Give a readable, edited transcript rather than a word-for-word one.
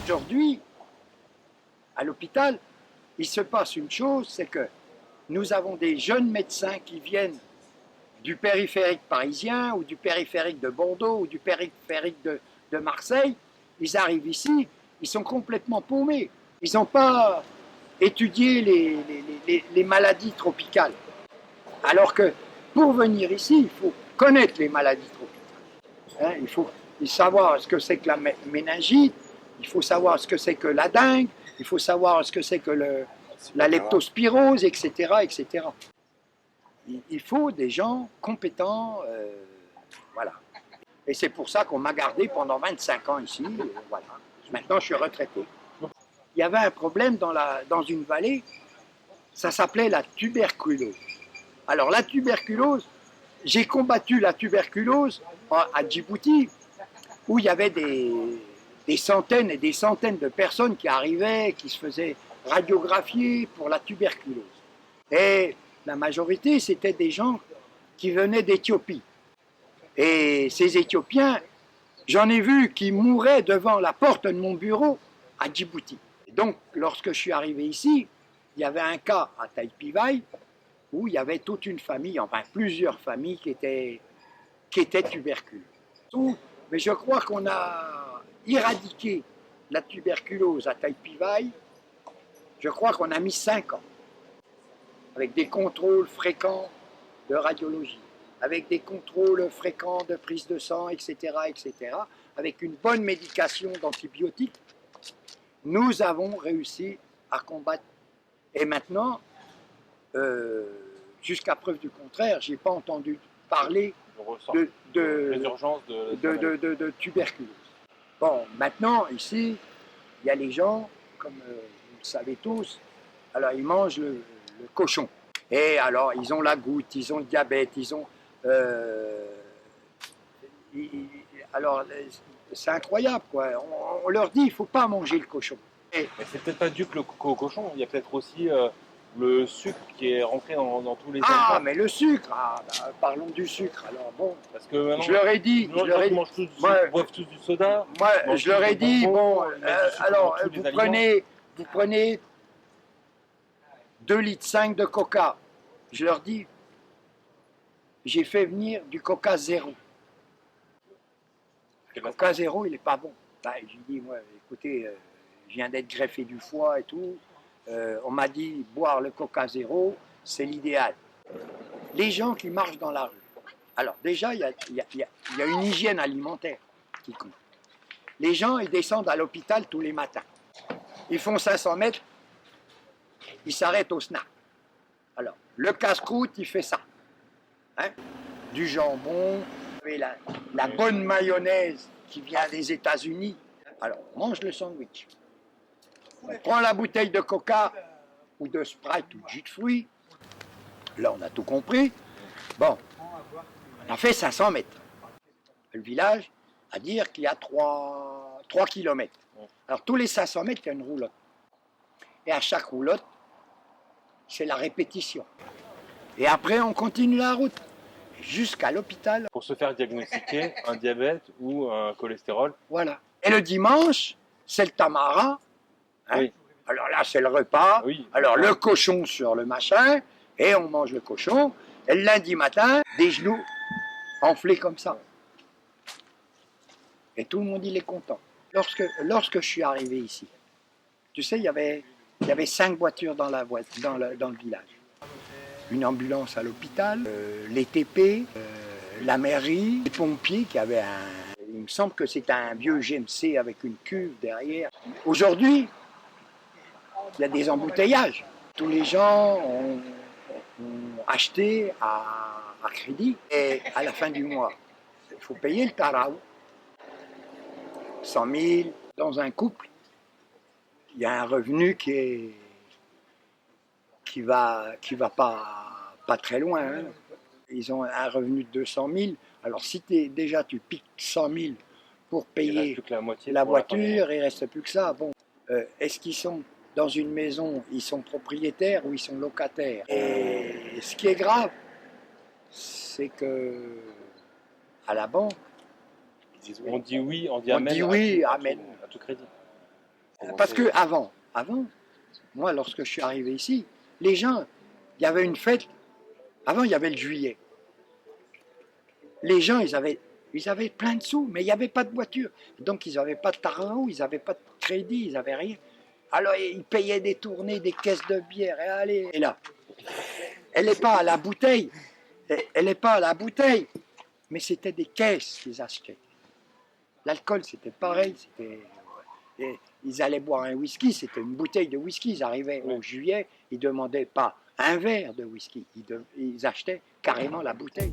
Aujourd'hui, à l'hôpital, il se passe une chose, c'est que nous avons des jeunes médecins qui viennent du périphérique parisien ou du périphérique de Bordeaux ou du périphérique de Marseille. Ils arrivent ici, ils sont complètement paumés. Ils n'ont pas étudié les maladies tropicales. Alors que pour venir ici, il faut connaître les maladies tropicales. Il faut savoir ce que c'est que la méningite, il faut savoir ce que c'est que la dengue, il faut savoir ce que c'est que la leptospirose, etc., etc. Il faut des gens compétents, voilà. Et c'est pour ça qu'on m'a gardé pendant 25 ans ici, voilà. Maintenant, je suis retraité. Il y avait un problème dans une vallée, ça s'appelait la tuberculose. Alors, la tuberculose, j'ai combattu la tuberculose à Djibouti, où il y avait des centaines et des centaines de personnes qui arrivaient, qui se faisaient radiographier pour la tuberculose. Et la majorité, c'était des gens qui venaient d'Éthiopie. Et ces Éthiopiens, j'en ai vu qui mouraient devant la porte de mon bureau à Djibouti. Et donc, lorsque je suis arrivé ici, il y avait un cas à Taïpivaï où il y avait toute une famille, enfin plusieurs familles qui étaient tuberculeuses. Mais je crois qu'on a éradiqué la tuberculose à Taïpivaï, je crois qu'on a mis 5 ans, avec des contrôles fréquents de radiologie, avec des contrôles fréquents de prise de sang, etc., etc., avec une bonne médication d'antibiotiques, nous avons réussi à combattre. Et maintenant, jusqu'à preuve du contraire, je n'ai pas entendu parler de tuberculose. Bon, maintenant, ici, il y a les gens, comme vous le savez tous, alors ils mangent le cochon. Et alors, ils ont la goutte, ils ont le diabète, ils ont... alors, c'est incroyable, quoi. On leur dit, il ne faut pas manger le cochon. Mais c'est peut-être pas dû que au cochon, il y a peut-être aussi le sucre qui est rentré dans tous les aliments. Ah, mais le sucre, parlons du sucre. Alors bon, parce que je leur ai dit, boivent tous du soda. Moi, je leur ai dit, bon, alors vous prenez 2,5 litres de coca. Je leur dis, j'ai fait venir du coca zéro. Le coca zéro, il n'est pas bon. J'ai dit, moi, écoutez, je viens d'être greffé du foie et tout. On m'a dit, boire le coca zéro, c'est l'idéal. Les gens qui marchent dans la rue. Alors déjà, il y a une hygiène alimentaire qui compte. Les gens, ils descendent à l'hôpital tous les matins. Ils font 500 mètres, ils s'arrêtent au snack. Alors, le casse-croûte, il fait ça. Hein? Du jambon, la bonne mayonnaise qui vient des États-Unis. Alors, on mange le sandwich. On prend la bouteille de coca ou de Sprite ou de jus de fruits. Là, on a tout compris. Bon, on a fait 500 mètres. Le village, à dire qu'il y a 3 km. Alors, tous les 500 mètres, il y a une roulotte. Et à chaque roulotte, c'est la répétition. Et après, on continue la route jusqu'à l'hôpital. Pour se faire diagnostiquer un diabète ou un cholestérol. Voilà. Et le dimanche, c'est le tamara. Hein? Oui. Alors là, c'est le repas. Oui. Alors, le cochon sur le machin. Et on mange le cochon. Et le lundi matin, des genoux enflés comme ça. Et tout le monde, il est content. Lorsque je suis arrivé ici, tu sais, il y avait 5 voitures dans le village. Une ambulance à l'hôpital, les TP, la mairie, les pompiers qui avaient il me semble que c'était un vieux GMC avec une cuve derrière. Aujourd'hui, il y a des embouteillages. Tous les gens ont acheté à crédit et à la fin du mois, il faut payer le tarao. 100 000 dans un couple, il y a un revenu qui va pas très loin. Hein. Ils ont un revenu de 200 000. Alors si déjà tu piques 100 000 pour payer la voiture, il ne reste plus que ça. Bon, est-ce qu'ils sont dans une maison, ils sont propriétaires ou ils sont locataires? Et ce qui est grave, c'est que à la banque, on dit oui, on dit amen. On dit oui, amen. À tout crédit. Parce que avant, moi, lorsque je suis arrivé ici, les gens, il y avait une fête. Avant, il y avait le juillet. Les gens, ils avaient plein de sous, mais il n'y avait pas de voiture. Donc, ils n'avaient pas de tarot, ils n'avaient pas de crédit, ils n'avaient rien. Alors, ils payaient des tournées, des caisses de bière, et allez. Et là, elle n'est pas à la bouteille. Elle n'est pas à la bouteille. Mais c'était des caisses qu'ils achetaient. L'alcool, c'était pareil. Ils allaient boire un whisky, c'était une bouteille de whisky. Ils arrivaient au juillet, ils ne demandaient pas un verre de whisky. Ils achetaient carrément la bouteille.